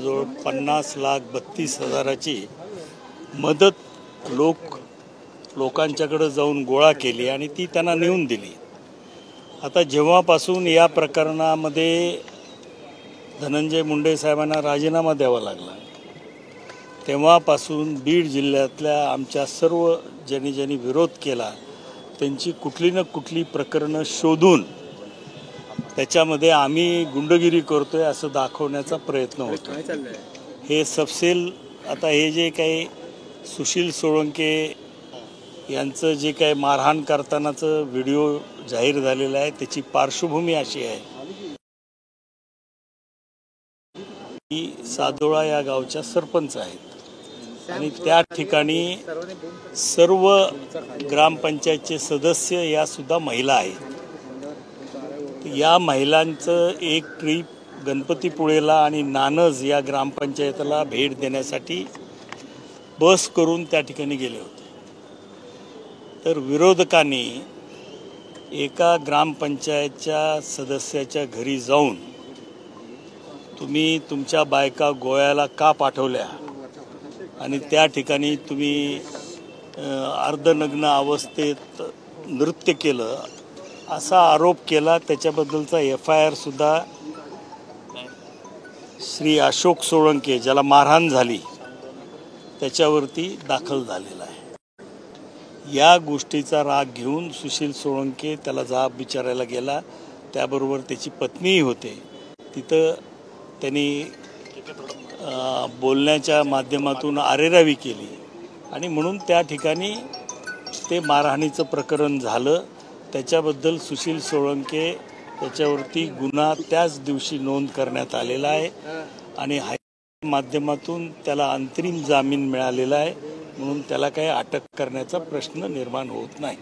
जवळजवळ 50,32,000ची मदत लोकांच्याकडे जाऊन गोळा केली आणि ती त्यांना नेऊन दिली। आता जेव्हापासून या प्रकरणामध्ये धनंजय मुंडे साहेबांना राजीनामा द्यावा लागला तेव्हापासून बीड जिल्ह्यातल्या आमच्या सर्व ज्यांनी विरोध केला त्यांची कुठली ना कुठली प्रकरणं शोधून त्याच्यामध्ये आम्ही गुंडगिरी करतोय असं दाखवण्याचा प्रयत्न होतो। हे सपसेल आता हे जे काही सुशील सोळंके यांचं जे काही मारहाण करतानाचं व्हिडिओ जाहीर झालेला आहे त्याची पार्श्वभूमी अशी आहे की सादोळा या गावच्या सरपंच आहेत आणि त्या ठिकाणी सर्व ग्रामपंचायतचे सदस्य या सुद्धा महिला आहेत। या महिलांचं एक ट्रिप गणपतीपुळेला आणि नानज या ग्रामपंचायतीला भेट देण्यासाठी बस करून त्या ठिकाणी गेले होते। तर विरोधकांनी एका ग्रामपंचायतच्या सदस्याच्या घरी जाऊन तुम्ही तुमच्या बायका गोव्याला का पाठवल्या आणि त्या ठिकाणी तुम्ही अर्धनग्न अवस्थेत नृत्य केलं असा आरोप केला। त्याच्याबद्दलचा FIR सुद्धा श्री अशोक सोळंके ज्याला मारहाण झाली त्याच्यावरती दाखल झालेला आहे। या गोष्टीचा राग घेऊन सुशील सोळंके त्याला जाब विचारायला गेला, त्याबरोबर त्याची पत्नीही होते। तिथं त्यांनी बोलण्याच्या माध्यमातून आरेरावी केली आणि म्हणून त्या ठिकाणी ते मारहाणीचं प्रकरण झालं। त्याच्याबद्दल सुशील सोळंके याच्यावरती गुन्हा त्याच दिवशी नोंद करण्यात आलेला आहे आणि हायकोर्टाच्या माध्यमातून त्याला अंतरिम जामीन मिळालेला आहे म्हणून त्याला काही अटक करण्याचा प्रश्न निर्माण होत नाही।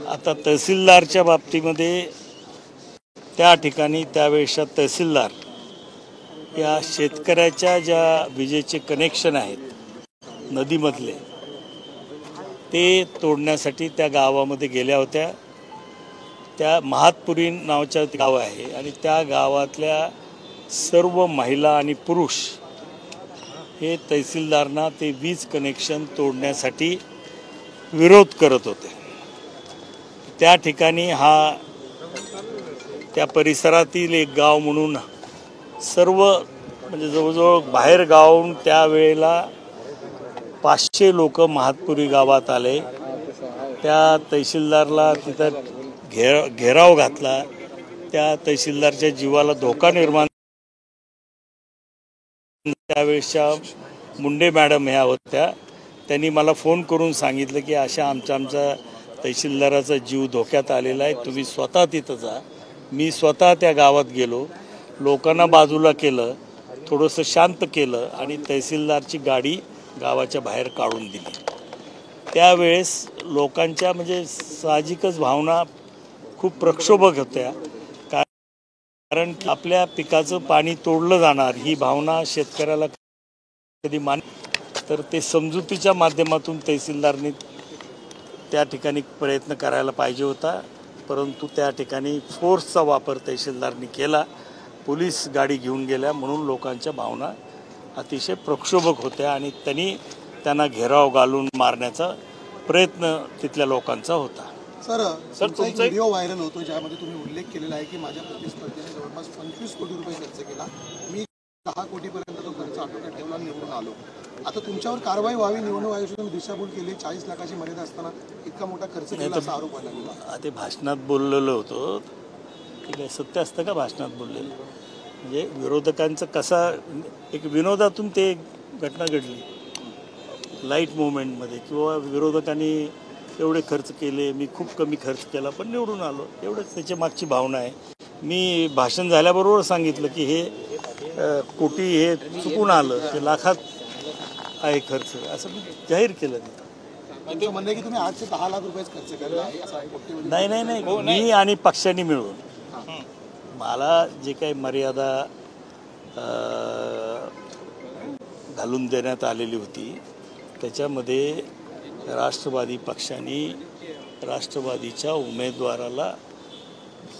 आता तहसीलदारच्या बाबतीमध्ये त्या ठिकाणी त्यावेळेच्या तहसीलदार या शेतकऱ्याच्या ज्या विजेचे कनेक्शन आहेत नदीमधले ते तोडण्यासाठी त्या गावामध्ये गेल्या होत्या। त्या महातपुरी नावाचं गाव आहे आणि त्या गावातल्या सर्व महिला आणि पुरुष हे तहसीलदारांना ते वीज कनेक्शन तोडण्यासाठी विरोध करत होते। त्या ठिकाणी त्या परिसरातील एक गाव म्हणून सर्व म्हणजे जवळजवळ बाहेर गावाहून त्यावेळेला 500 लोक महातपुरी गावात आले। त्या तहसीलदारला तिथं घेराव घातला। त्या तहसीलदारच्या जीवाला धोका निर्माण त्यावेळेसच्या मुंडे मॅडम ह्या होत्या। त्यांनी मला फोन करून सांगितलं की अशा आमच्या तहसीलदाराचा जीव धोक्यात आलेला आहे, तुम्ही स्वतः तिथं जा। मी स्वतः त्या गावात गेलो, लोकांना बाजूला केलं, थोडंसं शांत केलं आणि तहसीलदारची गाडी गावाच्या बाहेर काढून दिली। त्यावेळेस लोकांच्या म्हणजे साहजिकच भावना खूप प्रक्षोभक होत्या, कारण की आपल्या पिकाचं पाणी तोडलं जाणार ही भावना शेतकऱ्याला कधी तर ते समजुतीच्या माध्यमातून तहसीलदारने त्या ठिकाणी प्रयत्न करायला पाहिजे होता, परंतु त्या ठिकाणी फोर्सचा वापर तहसीलदारने केला। पोलीस गाडी घेऊन गेल्या म्हणून लोकांच्या भावना अतिशय प्रक्षोभक होत्या आणि त्यांना घेराव घालून मारण्याचा प्रयत्न तिथल्या लोकांचा होता। सर तुमचा व्हिडिओ व्हायरल होतो ज्यामध्ये तुम्ही उल्लेख केलेला आहे की माझ्या प्रतिस्पर्धीने जवळपास 25 कोटी रुपये खर्च केला, मी 10 कोटीपर्यंत तो खर्च आटोक्यात ठेवला निवडून आलो। आता तुमच्यावर कारवाई व्हावी, निवडणूक आयोगाने दिशाभूल केली, 40 लाखाची मर्यादा असताना इतका मोठा खर्च केला असा आरोप आहे। ते भाषणात बोललेलं होतं, ठीक आहे, सत्य असतं का भाषणात बोललेलं? म्हणजे विरोधकांचं कसा एक विनोदातून ते घटना घडली लाईट मुवमेंटमध्ये, किंवा विरोधकांनी एवढे खर्च केले, मी खूप कमी खर्च केला पण निवडून आलो, एवढंच त्याच्या मागची भावना आहे। मी भाषण झाल्याबरोबर सांगितलं की हे कोटी हे चुकून आलं, ते लाखात आहे खर्च, असं मी जाहीर केलं। म्हणणं की तुम्ही 8 ते 10 लाख रुपये खर्च केला? नाही, मी आणि पक्षांनी मिळून मला जे काही मर्यादा घालून देण्यात आलेली होती त्याच्यामध्ये राष्ट्रवादी पक्षाने राष्ट्रवादीच्या उमेदवाराला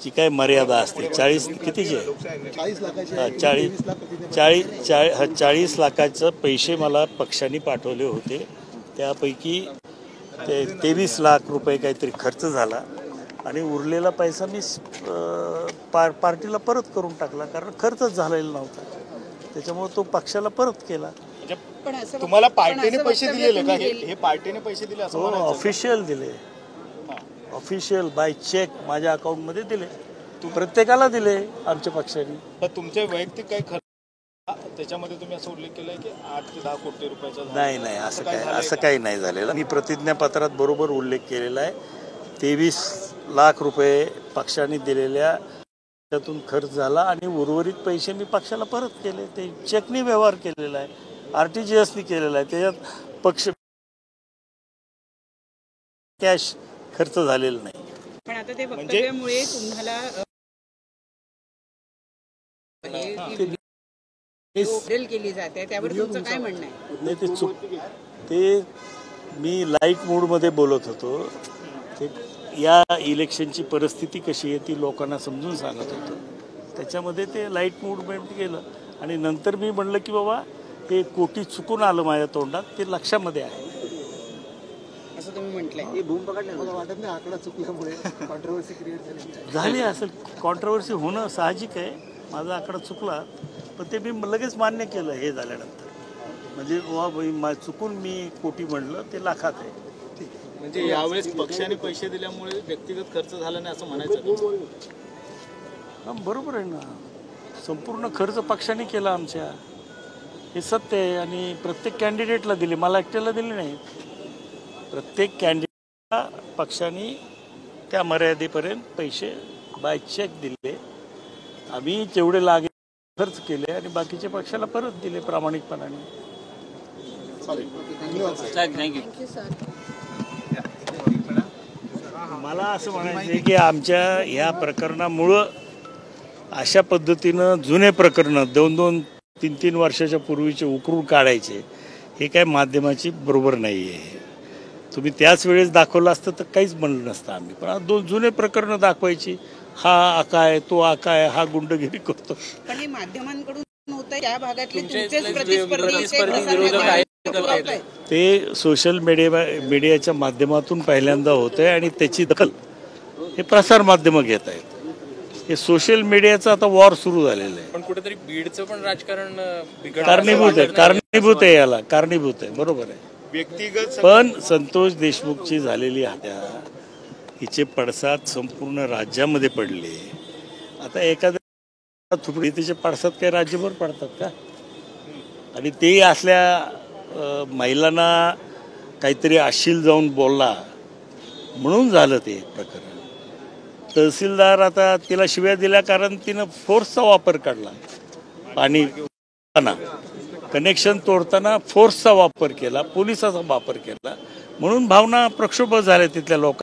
जी काय मर्यादा असते 40 कितीची आहे 40 लाखाची हा, आहे. 40 23 लाख प्रतिज्ञा 40 लाखाचं पैसे मला पक्षाने पाठवले होते. त्यापैकी 23 लाख रुपये काहीतरी खर्च झाला आणि उरलेला पैसा मी पार्टीला परत करून टाकला, कारण खर्चच झालेला नव्हता. त्याच्यामुळे तो पक्षाला परत केला. पण असं तुम्हाला पार्टीने पैसे वक्तव्य दिलेले का? तुम्ही हे पार्टीने पैसे दिले असं हो, म्हणायचं? ऑफिशियल दिले, ऑफिशियल बाय चेक माझ्या अकाउंटमध्ये दिले. प्रत्येकाला दिले आमच्या पक्षाने. तर तुमचे वैयक्तिक काही खर्च त्याच्यामध्ये तुम्ही असं उल्लेख केलाय की 8 ते 10 कोटी रुपयाचा झाला? नाही असं काही नाही झालेलं. मी प्रतिज्ञापत्रात बरोबर उल्लेख केलेला आहे. 23 लाख रुपये पक्षाने दिलेल्या त्यातून खर्च झाला आणि उर्वरित पैसे मी पक्षाला परत केले. ते चेकनी व्यवहार केलेला आहे, RTGSनी केलेला आहे. त्याच्यात पक्ष कॅश खर्च झालेला नाही. पण आता ते वक्तव्यामुळे तुम्हाला बदल केली जाते, त्यावर तुमचं काय म्हणणं आहे? नाही, ते मी लाईट मूडमध्ये बोलत होतो. ते या इलेक्शनची परिस्थिती कशी आहे ती लोकांना समजून सांगत होतो. त्याच्यामध्ये ते लाईट मूडमेंट केलं आणि नंतर मी म्हणलं की बाबा हे कोटी चुकून आलं माझ्या तोंडात, ते लक्षामध्ये आहे असं तुम्ही म्हटलंय. मला वाटत नाही आकडा चुकल्यामुळे कॉन्ट्रोवर्सी क्रिएट झाली असेल. कॉन्ट्रोवर्सी होणं साहजिक आहे. माझा आकडा चुकला, पण ते मी लगेच मान्य केलं हे झाल्यानंतर. म्हणजे चुकून मी कोटी म्हणलं, ते लाखात आहे. म्हणजे यावेळेस पक्षाने पैसे दिल्यामुळे व्यक्तिगत खर्च झाला नाही असं म्हणायचं? बरोबर आहे ना. संपूर्ण खर्च पक्षाने केला आमच्या, हे सत्य आहे. आणि प्रत्येक कॅन्डिडेटला दिले, मला एकट्याला दिले नाही. प्रत्येक कॅन्डिडेटला पक्षाने त्या मर्यादेपर्यंत पैसे बाय चेक दिले. आम्ही जेवढे लागेल खर्च केले आणि बाकीचे पक्षाला परत दिले प्रामाणिकपणाने. Thank you sir. मला असं म्हणायचं आहे की आमच्या ह्या प्रकरणामुळं अशा पद्धतीनं जुने प्रकरणं 2-2, 3-3 वर्षाच्या पूर्वीचे उकरून काढायचे, हे काय माध्यमाची बरोबर नाही आहे. तुम्ही त्याच वेळेस दाखवलं असतं तर काहीच म्हणलं नसतं आम्ही. पण 2 जुने प्रकरणं दाखवायची, हा आका आहे, तो आका आहे, हा गुंडगिरी करतो. पण हे माध्यमांकडून होतं, या भागातले तुमचेच प्रतिस्पर्धी ते सोशल मीडियाच्या माध्यमातून पहिल्यांदा होतंय आणि त्याची दखल हे प्रसार माध्यमं घेत आहेत. हे सोशल मीडियाचं आता वॉर सुरू झालेलं आहे. पण कुठेतरी बीडचं पण राजकारण कारणीभूत आहे याला, कारणीभूत आहे. बरोबर आहे. व्यक्तिगत पण संतोष देशमुखची झालेली हत्या, हिचे पडसाद संपूर्ण राज्यामध्ये पडले. आता एखाद्या थुपडी तिचे पडसाद काही राज्यभर पडतात का? आणि ते असल्या महिलांना काहीतरी अश्लील जाऊन बोलला म्हणून झालं ते प्रकरण. तहसीलदार आता तिला शिव्या दिल्या कारण तिनं फोर्सचा वापर काढला. पाणी कनेक्शन तोडताना फोर्सचा वापर केला, पोलिसाचा वापर केला, म्हणून भावना प्रक्षोभ झाल्या तिथल्या लोकांना.